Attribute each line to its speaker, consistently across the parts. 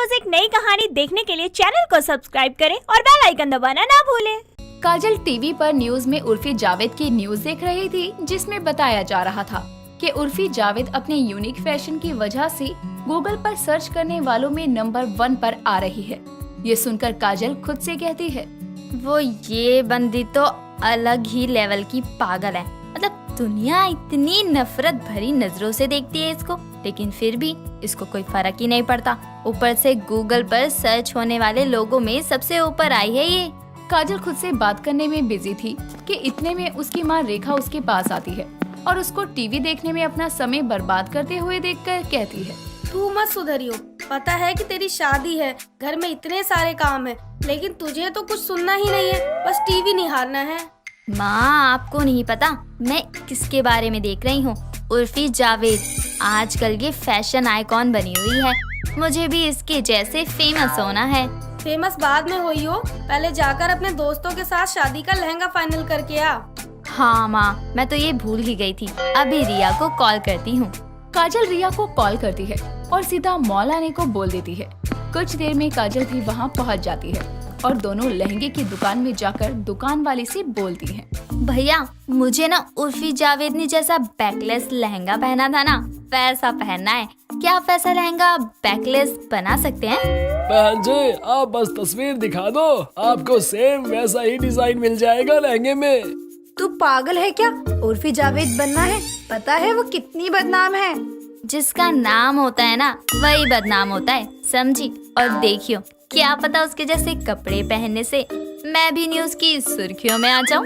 Speaker 1: रोज एक नई कहानी देखने के लिए चैनल को सब्सक्राइब करें और बेल आइकन दबाना ना भूलें।
Speaker 2: काजल टीवी पर न्यूज में उर्फी जावेद की न्यूज देख रही थी, जिसमें बताया जा रहा था कि उर्फी जावेद अपने यूनिक फैशन की वजह से गूगल पर सर्च करने वालों में नंबर 1 पर आ रही है। ये सुनकर काजल खुद से कहती है,
Speaker 3: वो ये बंदी तो अलग ही लेवल की पागल है। मतलब दुनिया इतनी नफरत भरी नजरों से देखती है इसको, लेकिन फिर भी इसको कोई फर्क ही नहीं पड़ता। ऊपर से गूगल पर सर्च होने वाले लोगों में सबसे ऊपर आई है ये।
Speaker 2: काजल खुद से बात करने में बिजी थी कि इतने में उसकी माँ रेखा उसके पास आती है और उसको टीवी देखने में अपना समय बर्बाद करते हुए देखकर कहती है,
Speaker 4: तू मत सुधरियो। पता है कि तेरी शादी है, घर में इतने सारे काम है, लेकिन तुझे तो कुछ सुनना ही नहीं है, बस टीवी निहारना है।
Speaker 3: माँ, आपको नहीं पता मैं किसके बारे में देख रही हूँ। उर्फी जावेद आजकल ये फैशन आइकॉन बनी हुई है। मुझे भी इसके जैसे फेमस होना है।
Speaker 4: फेमस बाद में होई हो, पहले जाकर अपने दोस्तों के साथ शादी का लहंगा फाइनल करके आ।
Speaker 3: हाँ माँ, मैं तो ये भूल ही गई थी। अभी रिया को कॉल करती हूँ।
Speaker 2: काजल रिया को कॉल करती है और सीधा मॉल आने को बोल देती है। कुछ देर में काजल भी वहाँ पहुँच जाती है और दोनों लहंगे की दुकान में जाकर दुकान वाले से बोलती हैं,
Speaker 3: भैया मुझे ना उर्फी जावेद ने जैसा बैकलेस लहंगा पहना था ना, वैसा पहनना है। क्या आप वैसा लहंगा बैकलेस बना सकते हैं?
Speaker 5: बहन जी, आप बस तस्वीर दिखा दो, आपको सेम वैसा ही डिजाइन मिल जाएगा लहंगे में।
Speaker 6: तू पागल है क्या? उर्फी जावेद बनना है? पता है वो कितनी बदनाम है।
Speaker 3: जिसका नाम होता है ना, वही बदनाम होता है, समझी? और देखियो, क्या पता उसके जैसे कपड़े पहनने से मैं भी न्यूज की सुर्खियों में आ जाऊं।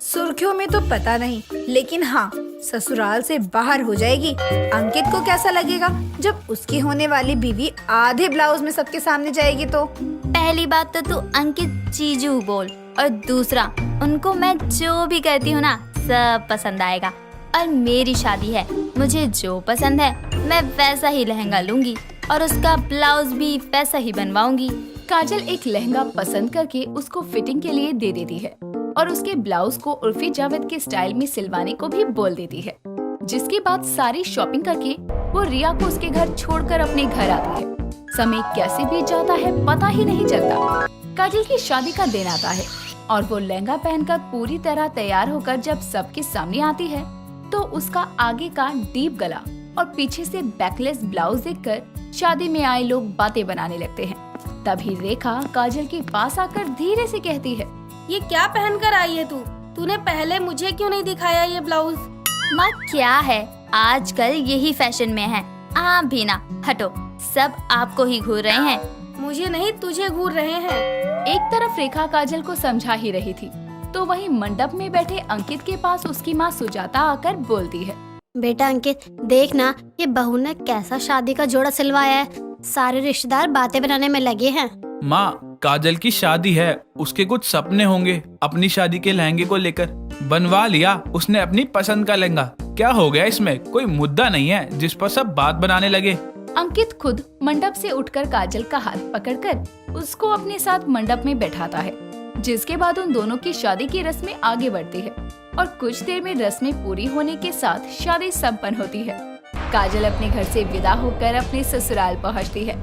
Speaker 6: सुर्खियों में तो पता नहीं, लेकिन हाँ, ससुराल से बाहर हो जाएगी। अंकित को कैसा लगेगा जब उसकी होने वाली बीवी आधे ब्लाउज में सबके सामने जाएगी तो?
Speaker 3: पहली बात तो तू अंकित जीजू बोल, और दूसरा उनको मैं जो भी कहती हूँ ना, सब पसंद आएगा। और मेरी शादी है, मुझे जो पसंद है मैं वैसा ही लहंगा लूंगी और उसका ब्लाउज भी वैसा ही बनवाऊंगी।
Speaker 2: काजल एक लहंगा पसंद करके उसको फिटिंग के लिए दे देती है और उसके ब्लाउज को उर्फी जावेद के स्टाइल में सिलवाने को भी बोल देती है। जिसके बाद सारी शॉपिंग करके वो रिया को उसके घर छोड़कर अपने घर आती है। समय कैसे बीत जाता है पता ही नहीं चलता। काजल की शादी का दिन आता है और वो लहंगा पहनकर पूरी तरह तैयार होकर जब सबके सामने आती है तो उसका आगे का डीप गला और पीछे से बैकलेस ब्लाउज देखकर शादी में आए लोग बातें बनाने लगते हैं। तभी रेखा काजल के पास आकर धीरे से कहती है,
Speaker 4: ये क्या पहनकर आई है तू? तूने पहले मुझे क्यों नहीं दिखाया ये ब्लाउज?
Speaker 3: माँ क्या है, आजकल यही फैशन में है। आप भी ना हटो, सब आपको ही घूर रहे हैं।
Speaker 4: मुझे नहीं, तुझे घूर रहे हैं।
Speaker 2: एक तरफ रेखा काजल को समझा ही रही थी तो वहीं मंडप में बैठे अंकित के पास उसकी माँ सुजाता आकर बोलती है,
Speaker 7: बेटा अंकित, देख ना ये बहू ने कैसा शादी का जोड़ा सिलवाया है। सारे रिश्तेदार बातें बनाने में लगे हैं।
Speaker 8: माँ, काजल की शादी है, उसके कुछ सपने होंगे अपनी शादी के लहंगे को लेकर। बनवा लिया उसने अपनी पसंद का लहंगा। क्या हो गया इसमें? कोई मुद्दा नहीं है जिस पर सब बात बनाने लगे।
Speaker 2: अंकित खुद मंडप से उठकर काजल का हाथ पकड़कर उसको अपने साथ मंडप में बैठाता है। जिसके बाद उन दोनों की शादी की रस्में आगे बढ़ती है और कुछ देर में रस्में पूरी होने के साथ शादी संपन्न होती है। काजल अपने घर से विदा होकर अपने ससुराल पहुंचती है,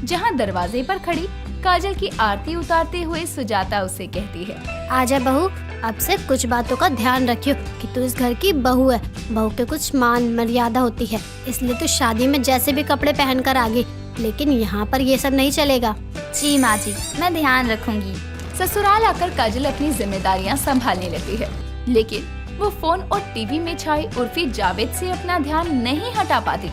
Speaker 2: जहां दरवाजे पर खड़ी काजल की आरती उतारते हुए सुजाता उससे कहती है,
Speaker 7: आजा बहू, अब से कुछ बातों का ध्यान रखियो कि तू इस घर की बहू है। बहू के कुछ मान मर्यादा होती है, इसलिए तू शादी में जैसे भी कपड़े पहन कर आ गई, लेकिन यहाँ पर ये सब नहीं चलेगा।
Speaker 3: जी माँ जी, मैं ध्यान रखूंगी।
Speaker 2: ससुराल आकर काजल अपनी जिम्मेदारियां संभालने लगती है, लेकिन वो फोन और टीवी में छाई उर्फी जावेद से अपना ध्यान नहीं हटा पाती।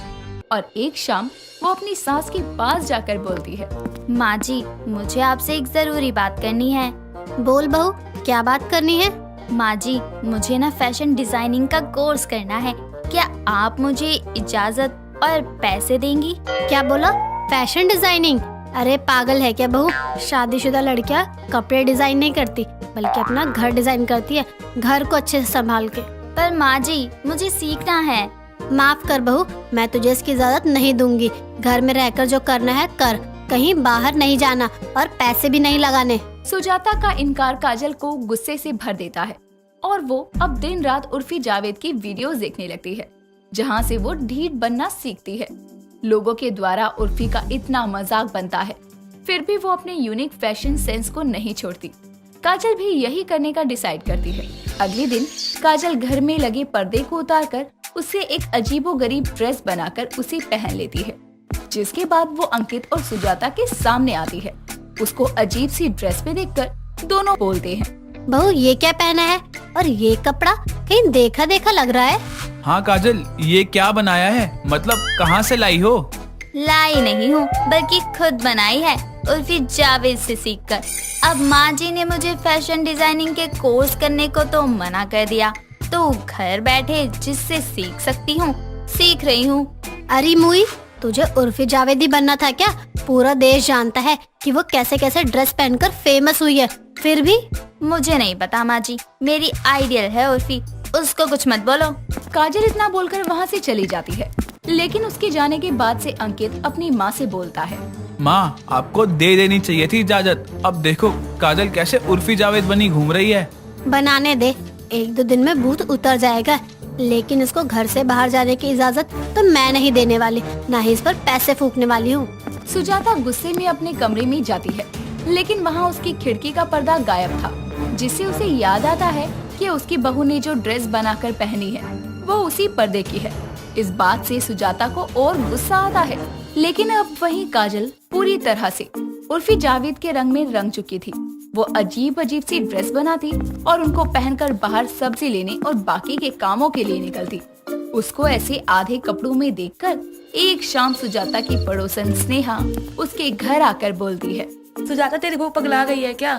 Speaker 2: और एक शाम वो अपनी सास के पास जाकर बोलती है,
Speaker 3: माँ जी, मुझे आपसे एक जरूरी बात करनी है।
Speaker 7: बोल बहू, क्या बात करनी है?
Speaker 3: माँ जी, मुझे ना फैशन डिजाइनिंग का कोर्स करना है। क्या आप मुझे इजाजत और पैसे देंगी?
Speaker 7: क्या बोला? Fashion designing? अरे पागल है क्या बहू? शादीशुदा लड़कियां कपड़े डिजाइन नहीं करती, बल्कि अपना घर डिजाइन करती है, घर को अच्छे से संभाल के।
Speaker 3: पर माँ जी, मुझे सीखना है।
Speaker 7: माफ कर बहू, मैं तुझे इसकी इजाजत नहीं दूंगी। घर में रहकर जो करना है कर, कहीं बाहर नहीं जाना और पैसे भी नहीं लगाने।
Speaker 2: सुजाता का इनकार काजल को गुस्से से भर देता है और वो अब दिन रात उर्फी जावेद की वीडियोस देखने लगती है, जहाँ से वो ढीठ बनना सीखती है। लोगों के द्वारा उर्फी का इतना मजाक बनता है, फिर भी वो अपने यूनिक फैशन सेंस को नहीं छोड़ती। काजल भी यही करने का डिसाइड करती है। अगले दिन काजल घर में लगे पर्दे को उतारकर उसे एक अजीबोगरीब ड्रेस बनाकर उसे पहन लेती है, जिसके बाद वो अंकित और सुजाता के सामने आती है। उसको अजीब सी ड्रेस में देखकर दोनों बोलते हैं,
Speaker 7: बहू ये क्या पहना है और ये कपड़ा कहीं देखा देखा लग रहा है।
Speaker 8: हाँ काजल, ये क्या बनाया है? मतलब कहाँ से लाई हो?
Speaker 3: लाई नहीं हूँ, बल्कि खुद बनाई है उर्फी जावेद से सीखकर। अब माँ जी ने मुझे फैशन डिजाइनिंग के कोर्स करने को तो मना कर दिया, तो घर बैठे जिससे सीख सकती हूँ सीख रही हूँ।
Speaker 7: अरे मुई, तुझे उर्फी जावेदी बनना था क्या? पूरा देश जानता है कि वो कैसे कैसे ड्रेस पहनकर फेमस हुई है, फिर भी।
Speaker 3: मुझे नहीं पता माँ जी, मेरी आइडियल है उर्फी, उसको कुछ मत बोलो।
Speaker 2: काजल इतना बोलकर वहाँ से चली जाती है, लेकिन उसके जाने के बाद से अंकित अपनी माँ से बोलता है,
Speaker 8: माँ आपको दे देनी चाहिए थी इजाजत। अब देखो काजल कैसे उर्फी जावेद बनी घूम रही है।
Speaker 7: बनाने दे, 1-2 दिन में भूत उतर जाएगा, लेकिन इसको घर से बाहर जाने की इजाजत तो मैं नहीं देने वाली, ना ही इस पर पैसे फूकने वाली हूँ।
Speaker 2: सुजाता गुस्से में अपने कमरे में जाती है, लेकिन वहाँ उसकी खिड़की का पर्दा गायब था, जिससे उसे याद आता है कि उसकी बहू ने जो ड्रेस बनाकर पहनी है वो उसी पर्दे की है। इस बात से सुजाता को और गुस्सा आता है, लेकिन अब वहीं काजल पूरी तरह से उर्फी जावेद के रंग में रंग चुकी थी। वो अजीब अजीब सी ड्रेस बनाती और उनको पहनकर बाहर सब्जी लेने और बाकी के कामों के लिए निकलती। उसको ऐसे आधे कपड़ों में देखकर एक शाम सुजाता की पड़ोसन स्नेहा उसके घर आकर बोलती है,
Speaker 9: सुजाता तेरी बहू पगला गई है क्या?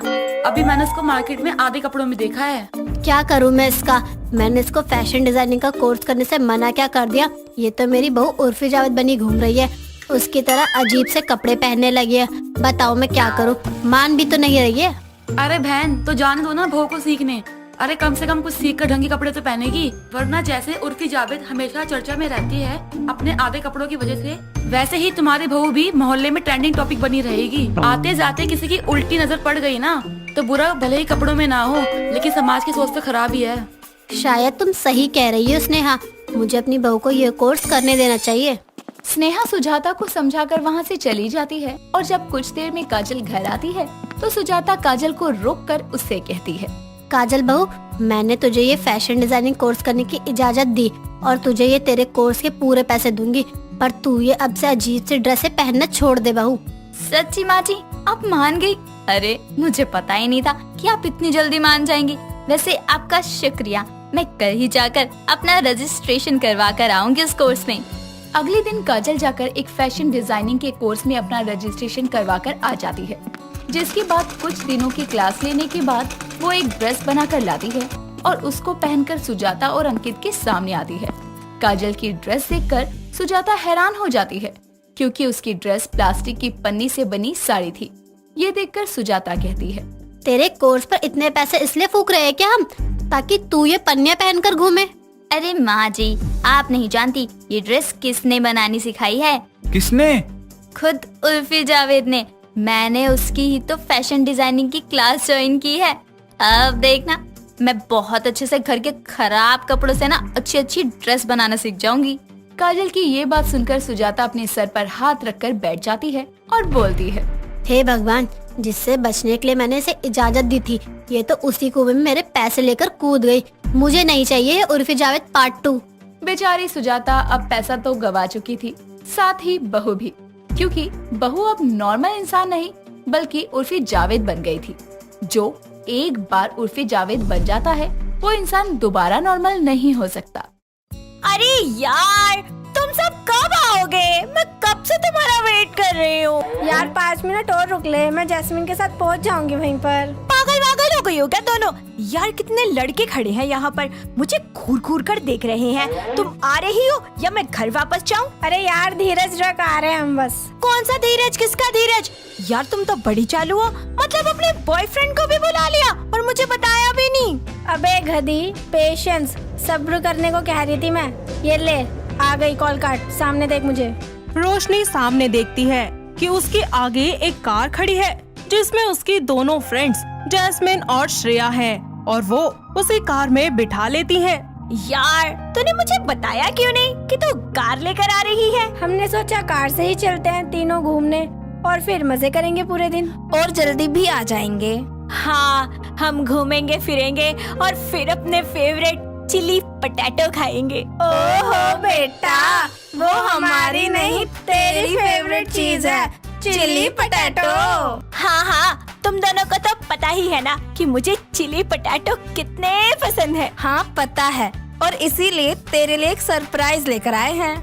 Speaker 9: अभी मैंने उसको मार्केट में आधे कपड़ों में देखा है।
Speaker 7: क्या करूँ मैं इसका? मैंने इसको फैशन डिजाइनिंग का कोर्स करने से मना क्या कर दिया? ये तो मेरी बहू उर्फी जावेद बनी घूम रही है, उसकी तरह अजीब से कपड़े पहनने लगी है। बताओ मैं क्या करूँ? मान भी तो नहीं रही है।
Speaker 9: अरे बहन, तो जाने दो ना बहू को सीखने। अरे कम से कम कुछ सीख कर ढंग के कपड़े तो पहनेगी, वरना जैसे उर्फी जावेद हमेशा चर्चा में रहती है अपने आधे कपड़ों की वजह से, वैसे ही तुम्हारी बहू भी मोहल्ले में ट्रेंडिंग टॉपिक बनी रहेगी। आते जाते किसी की उल्टी नजर पड़ गई ना तो बुरा भले ही कपड़ों में ना हो, लेकिन समाज की सोच तो खराब ही है।
Speaker 7: शायद तुम सही कह रही हो स्नेहा, मुझे अपनी बहू को ये कोर्स करने देना चाहिए।
Speaker 2: स्नेहा सुजाता को समझाकर वहाँ से चली जाती है और जब कुछ देर में काजल घर आती है तो सुजाता काजल को रोककर उससे कहती है,
Speaker 7: काजल बहू, मैंने तुझे ये फैशन डिजाइनिंग कोर्स करने की इजाजत दी और तुझे ये तेरे कोर्स के पूरे पैसे दूंगी, पर तू ये अब से अजीब सी ड्रेसें पहनना छोड़ दे बहू।
Speaker 3: सच्ची माँ जी, आप मान गई? अरे मुझे पता ही नहीं था कि आप इतनी जल्दी मान जाएंगी। वैसे आपका शुक्रिया, मैं कल ही जाकर अपना रजिस्ट्रेशन करवा कर आऊंगी उस कोर्स में।
Speaker 2: अगले दिन काजल जाकर एक फैशन डिजाइनिंग के कोर्स में अपना रजिस्ट्रेशन करवा कर आ जाती है, जिसके बाद कुछ दिनों की क्लास लेने के बाद वो एक ड्रेस बना कर लाती है और उसको पहनकर सुजाता और अंकित के सामने आती है। काजल की ड्रेस देखकर सुजाता हैरान हो जाती है, क्योंकि उसकी ड्रेस प्लास्टिक की पन्नी से बनी साड़ी थी। ये देखकर सुजाता कहती है,
Speaker 7: तेरे कोर्स पर इतने पैसे इसलिए फूक रहे हैं क्या हम, ताकि तू ये पन्नियां पहनकर घूमे?
Speaker 3: अरे माँ जी, आप नहीं जानती ये ड्रेस किसने बनानी सिखाई है?
Speaker 8: किसने?
Speaker 3: खुद उर्फी जावेद ने। मैंने उसकी ही तो फैशन डिजाइनिंग की क्लास ज्वाइन की है। अब देखना, मैं बहुत अच्छे से घर के खराब कपड़ों से ना अच्छी अच्छी ड्रेस बनाना सीख जाऊंगी।
Speaker 2: काजल की ये बात सुनकर सुजाता अपने सर पर हाथ रखकर बैठ जाती है और बोलती है,
Speaker 7: हे भगवान, जिससे बचने के लिए मैंने इसे इजाजत दी थी, ये तो उसी कुएं में मेरे पैसे लेकर कूद गई। मुझे नहीं चाहिए ये उर्फी जावेद पार्ट 2।
Speaker 2: बेचारी सुजाता अब पैसा तो गवा चुकी थी, साथ ही बहू भी, क्योंकि बहू अब नॉर्मल इंसान नहीं बल्कि उर्फी जावेद बन गई थी। जो एक बार उर्फी जावेद बन जाता है वो इंसान दोबारा नॉर्मल नहीं हो सकता।
Speaker 1: अरे यार, तुम सब कब आओगे? मैं कब से तुम्हारा वेट कर रही हूँ।
Speaker 6: यार 5 मिनट और रुक ले, मैं जैस्मिन के साथ पहुंच जाऊंगी वहीं पर।
Speaker 1: पागल वागल हो गई हो क्या दोनों? यार कितने लड़के खड़े हैं यहाँ पर, मुझे घूर घूर कर देख रहे हैं। तुम आ रही हो या मैं घर वापस जाऊँ?
Speaker 6: अरे यार धीरज रख, आ रहे हैं हम बस।
Speaker 1: कौन सा धीरज? किसका धीरज? यार तुम तो बड़ी चालू हो, मतलब अपने बॉयफ्रेंड को भी बुला लिया और मुझे बताया भी नहीं।
Speaker 6: अबे गधी, पेशेंस, सब्र करने को कह रही थी मैं। ये ले, आ गई, कॉल काट, सामने देख मुझे।
Speaker 10: रोशनी सामने देखती है कि उसके आगे एक कार खड़ी है जिसमें उसकी दोनों फ्रेंड्स जैस्मिन और श्रेया हैं और वो उसी कार में बिठा लेती हैं।
Speaker 1: यार तूने मुझे बताया क्यों नहीं कि तू कार लेकर आ रही है?
Speaker 4: हमने सोचा कार से ही चलते हैं तीनों घूमने और फिर मजे करेंगे पूरे दिन और जल्दी भी आ जाएंगे।
Speaker 1: हाँ, हम घूमेंगे फिरेंगे और फिर अपने फेवरेट चिली पटेटो खाएंगे।
Speaker 6: ओहो बेटा, वो हमारी नहीं तेरी फेवरेट चीज है, चिली पटेटो।
Speaker 1: हाँ हाँ, तुम दोनों को तो पता ही है ना कि मुझे चिली पटेटो कितने पसंद है।
Speaker 6: हाँ पता है, और इसीलिए तेरे लिए एक सरप्राइज लेकर आए हैं।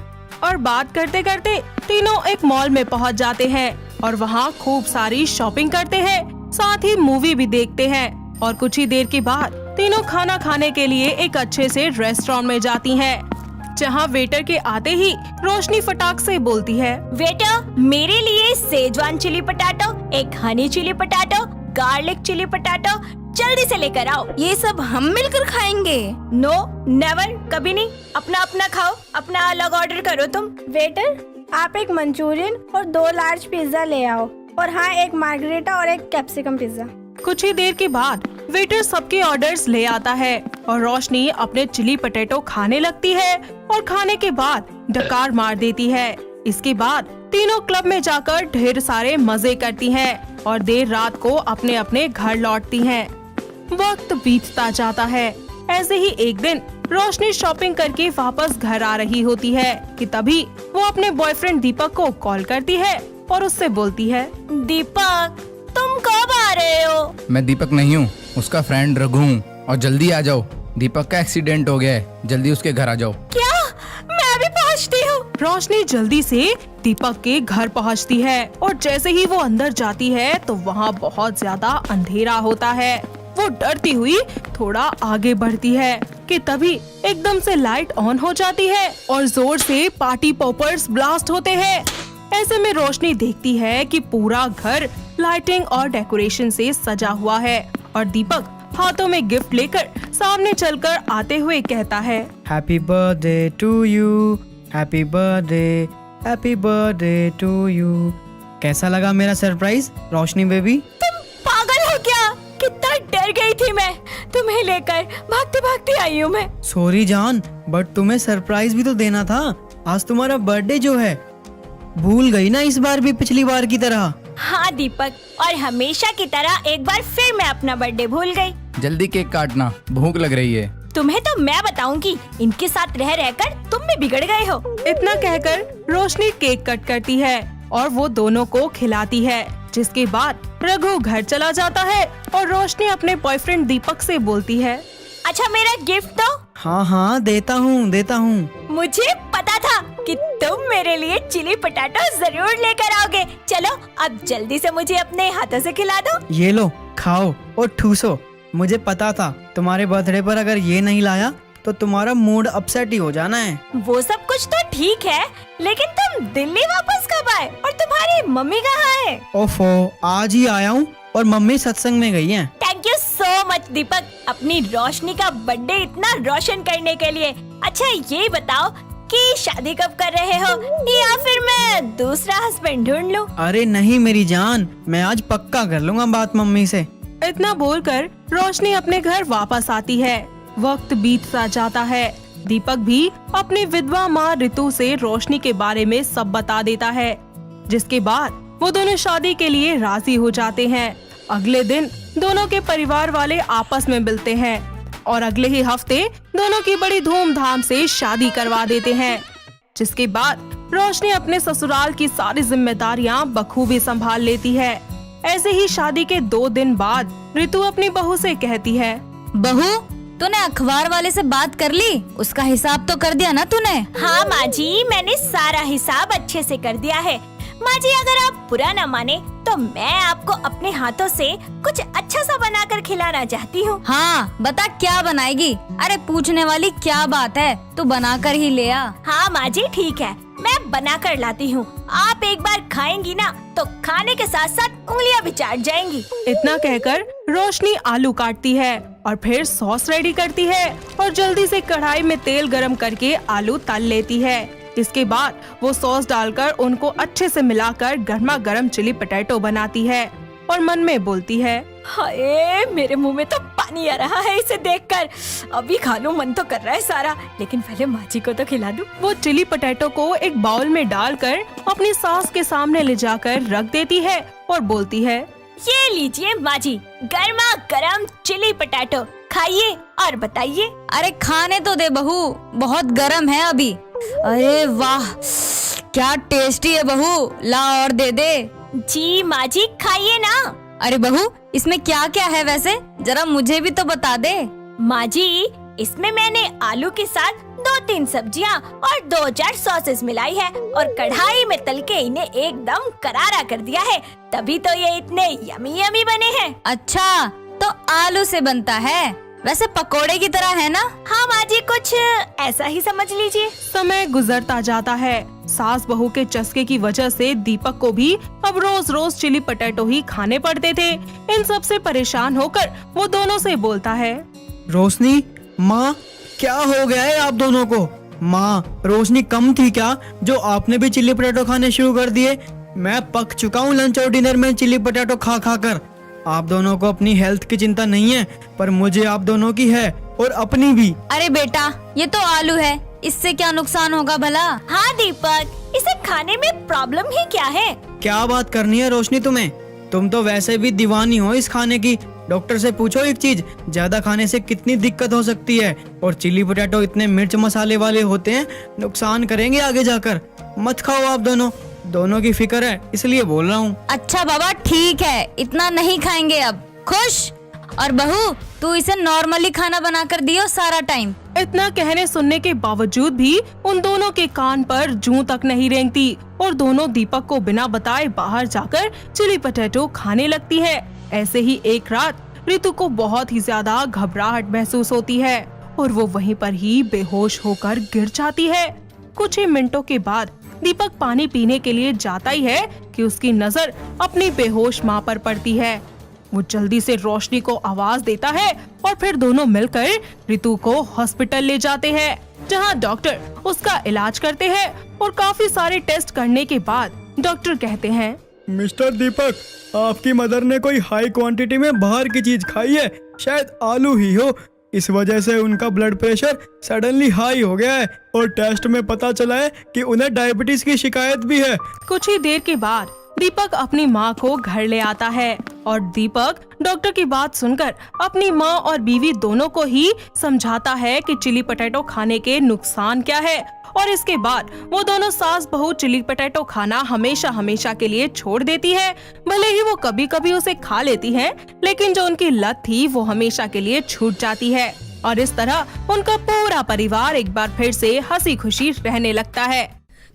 Speaker 10: और बात करते करते तीनों एक मॉल में पहुंच जाते हैं और वहां खूब सारी शॉपिंग करते हैं, साथ ही मूवी भी देखते हैं। और कुछ ही देर के बाद तीनों खाना खाने के लिए एक अच्छे से रेस्टोरेंट में जाती हैं, जहां वेटर के आते ही रोशनी फटाक से बोलती है,
Speaker 1: वेटर मेरे लिए सेजवान चिली पटाटो, एक honey chilli potato, garlic chilli potato जल्दी से लेकर आओ।
Speaker 6: ये सब हम मिलकर खाएंगे?
Speaker 1: नो नेवर, कभी नहीं। अपना अपना खाओ, अपना अलग ऑर्डर करो तुम।
Speaker 4: वेटर आप एक मंचूरियन और 2 लार्ज पिज्जा ले आओ, और हाँ एक मार्गरेटा और एक कैप्सिकम पिज्जा।
Speaker 10: कुछ ही देर के बाद वेटर सबके ऑर्डर्स ले आता है और रोशनी अपने चिली पटेटो खाने लगती है और खाने के बाद डकार मार देती है। इसके बाद तीनों क्लब में जाकर ढेर सारे मजे करती हैं और देर रात को अपने अपने घर लौटती हैं। वक्त बीतता जाता है। ऐसे ही एक दिन रोशनी शॉपिंग करके वापस घर आ रही होती है कि तभी वो अपने बॉयफ्रेंड दीपक को कॉल करती है और उससे बोलती है,
Speaker 1: दीपक तुम कब आ रहे हो?
Speaker 11: मैं दीपक नहीं हूँ, उसका फ्रेंड रघु हूँ, और जल्दी आ जाओ, दीपक का एक्सीडेंट हो गया है, जल्दी उसके घर आ जाओ।
Speaker 1: क्या? मैं अभी पहुँचती हूँ।
Speaker 10: रोशनी जल्दी से दीपक के घर पहुंचती है और जैसे ही वो अंदर जाती है तो वहाँ बहुत ज्यादा अंधेरा होता है। वो डरती हुई थोड़ा आगे बढ़ती है कि तभी एकदम से लाइट ऑन हो जाती है और जोर से पार्टी पॉपर्स ब्लास्ट होते हैं। ऐसे में रोशनी देखती है कि पूरा घर लाइटिंग और डेकोरेशन से सजा हुआ है और दीपक हाथों में गिफ्ट लेकर सामने चलकर आते हुए कहता है,
Speaker 12: happy birthday to you, happy birthday to you. कैसा लगा मेरा सरप्राइज रोशनी बेबी?
Speaker 1: तुम पागल हो क्या? कितना डर गई थी मैं, तुम्हें लेकर भागते भागते आई हूँ मैं।
Speaker 12: सॉरी जान, बट तुम्हें सरप्राइज भी तो देना था। आज तुम्हारा बर्थडे जो है, भूल गई ना इस बार भी पिछली बार की तरह?
Speaker 1: हाँ दीपक, और हमेशा की तरह एक बार फिर मैं अपना बर्थडे भूल गई।
Speaker 11: जल्दी केक काटना, भूख लग रही है।
Speaker 1: तुम्हें तो मैं बताऊंगी, इनके साथ रह रहकर तुम भी बिगड़ गए हो।
Speaker 10: इतना कहकर रोशनी केक कट करती है और वो दोनों को खिलाती है, जिसके बाद रघु घर चला जाता है और रोशनी अपने बॉयफ्रेंड दीपक से बोलती है,
Speaker 1: अच्छा मेरा गिफ्ट दो।
Speaker 12: हाँ हाँ देता हूँ।
Speaker 1: मुझे पता था कि तुम मेरे लिए चिली पटाटो जरूर लेकर आओगे। चलो अब जल्दी से मुझे अपने हाथों से खिला दो।
Speaker 12: ये लो, खाओ और ठूसो। मुझे पता था तुम्हारे बर्थडे पर अगर ये नहीं लाया तो तुम्हारा मूड अपसेट ही हो जाना है।
Speaker 1: वो सब कुछ तो ठीक है, लेकिन तुम दिल्ली वापस कब आए और तुम्हारी मम्मी कहाँ है?
Speaker 12: ओफो, आज ही आया हूँ और मम्मी सत्संग में गई हैं।
Speaker 1: थैंक यू सो मच दीपक, अपनी रोशनी का बर्थडे इतना रोशन करने के लिए। अच्छा ये बताओ कि शादी कब कर रहे हो, या फिर मैं दूसरा हस्बैंड ढूंढ लूं?
Speaker 12: अरे नहीं मेरी जान, मैं आज पक्का कर लूंगा बात मम्मी से।
Speaker 10: इतना बोलकर रोशनी अपने घर वापस आती है। वक्त बीतता जाता है। दीपक भी अपनी विधवा माँ रितु से रोशनी के बारे में सब बता देता है, जिसके बाद वो दोनों शादी के लिए राजी हो जाते हैं। अगले दिन दोनों के परिवार वाले आपस में मिलते हैं और अगले ही हफ्ते दोनों की बड़ी धूमधाम से शादी करवा देते हैं, जिसके बाद रोशनी अपने ससुराल की सारी जिम्मेदारियां बखूबी संभाल लेती है। ऐसे ही शादी के 2 दिन बाद रितु अपनी बहू से कहती है,
Speaker 3: बहू तूने अखबार वाले से बात कर ली? उसका हिसाब तो कर दिया ना तूने?
Speaker 1: हाँ माँ जी, मैंने सारा हिसाब अच्छे से कर दिया है। माँ जी अगर आप बुरा न माने तो मैं आपको अपने हाथों से कुछ अच्छा सा बनाकर खिलाना चाहती हूँ।
Speaker 3: हाँ बता क्या बनाएगी? अरे पूछने वाली क्या बात है, तू बनाकर ही ले आ।
Speaker 1: हाँ माँ जी ठीक है, मैं बना कर लाती हूँ। आप एक बार खाएंगी ना तो खाने के साथ साथ उंगलियाँ भी चाट जाएंगी।
Speaker 10: इतना कहकर रोशनी आलू काटती है और फिर सॉस रेडी करती है और जल्दी से कढ़ाई में तेल गरम करके आलू तल लेती है। इसके बाद वो सॉस डालकर उनको अच्छे से मिलाकर गर्मा गर्म चिली पटेटो बनाती है और मन में बोलती है,
Speaker 1: हाय मेरे मुंह में तो पानी पानी आ रहा है इसे देखकर। अभी खा लूं, मन तो कर रहा है सारा, लेकिन पहले माँ जी को तो खिला दूं।
Speaker 10: वो चिली पोटैटो को एक बाउल में डालकर अपनी सास के सामने ले जाकर रख देती है और बोलती है,
Speaker 1: ये लीजिए माँ जी, गर्मा गर्म चिली पोटैटो, खाइए और बताइए।
Speaker 3: अरे खाने तो दे बहू, बहुत गर्म है अभी। अरे वाह, क्या टेस्टी है बहू, ला और दे दे।
Speaker 1: जी माँ जी, खाइए ना।
Speaker 3: अरे बहू, इसमें क्या क्या है वैसे, जरा मुझे भी तो बता दे।
Speaker 1: माँ जी, इसमें मैंने आलू के साथ 2-3 सब्जियाँ और 2-4 सॉसेस मिलाई है और कढ़ाई में तल के इन्हें एकदम करारा कर दिया है, तभी तो ये इतने यमी यमी बने हैं।
Speaker 3: अच्छा, तो आलू से बनता है, वैसे पकोड़े की तरह है ना?
Speaker 1: हाँ माँ जी, कुछ ऐसा ही समझ लीजिए।
Speaker 10: समय गुजरता जाता है। सास बहू के चस्के की वजह से दीपक को भी अब रोज रोज चिली पोटैटो ही खाने पड़ते थे। इन सब से परेशान होकर वो दोनों से बोलता है,
Speaker 12: रोशनी, माँ, क्या हो गया है आप दोनों को? माँ, रोशनी कम थी क्या जो आपने भी चिली पोटैटो खाने शुरू कर दिए? मैं पक चुका हूँ लंच और डिनर में चिली पोटैटो खा खा कर। आप दोनों को अपनी हेल्थ की चिंता नहीं है, पर मुझे आप दोनों की है, और अपनी भी।
Speaker 3: अरे बेटा, ये तो आलू है, इससे क्या नुकसान होगा भला?
Speaker 1: हाँ दीपक, इसे खाने में प्रॉब्लम ही क्या है?
Speaker 12: क्या बात करनी है रोशनी तुम्हें? तुम तो वैसे भी दीवानी हो इस खाने की। डॉक्टर से पूछो एक चीज, ज्यादा खाने से कितनी दिक्कत हो सकती है, और चिली पोटैटो इतने मिर्च मसाले वाले होते हैं, नुकसान करेंगे आगे जाकर। मत खाओ आप दोनों की फिक्र है इसलिए बोल रहा हूँ।
Speaker 3: अच्छा बाबा, ठीक है, इतना नहीं खाएंगे अब। खुश? और बहू, तू इसे नॉर्मली खाना बना कर दियो सारा टाइम।
Speaker 10: इतना कहने सुनने के बावजूद भी उन दोनों के कान पर जूं तक नहीं रेंगती और दोनों दीपक को बिना बताए बाहर जाकर चिली पोटैटो खाने लगती है। ऐसे ही एक रात रितु को बहुत ही ज्यादा घबराहट महसूस होती है और वो वहीं पर ही बेहोश होकर गिर जाती है। कुछ ही मिनटों के बाद दीपक पानी पीने के लिए जाता ही है कि उसकी नजर अपनी बेहोश माँ पर पड़ती है। वो जल्दी से रोशनी को आवाज देता है और फिर दोनों मिलकर रितु को हॉस्पिटल ले जाते हैं, जहाँ डॉक्टर उसका इलाज करते हैं और काफी सारे टेस्ट करने के बाद डॉक्टर कहते हैं,
Speaker 12: मिस्टर दीपक, आपकी मदर ने कोई हाई क्वांटिटी में बाहर की चीज खाई है, शायद आलू ही हो। इस वजह से उनका ब्लड प्रेशर सडनली हाई हो गया है और टेस्ट में पता चला है कि उन्हें डायबिटीज की शिकायत भी है।
Speaker 10: कुछ ही देर के बाद दीपक अपनी माँ को घर ले आता है और दीपक डॉक्टर की बात सुनकर अपनी माँ और बीवी दोनों को ही समझाता है कि चिली पोटैटो खाने के नुकसान क्या है, और इसके बाद वो दोनों सास बहू चिली पोटैटो खाना हमेशा हमेशा के लिए छोड़ देती है। भले ही वो कभी कभी उसे खा लेती है, लेकिन जो उनकी लत थी वो हमेशा के लिए छूट जाती है और इस तरह उनका पूरा परिवार एक बार फिर से हंसी खुशी रहने लगता है।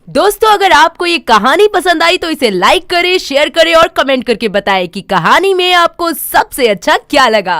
Speaker 13: दोस्तों, अगर आपको ये कहानी पसंद आई तो इसे लाइक करें, शेयर करें और कमेंट करके बताएं कि कहानी में आपको सबसे अच्छा क्या लगा।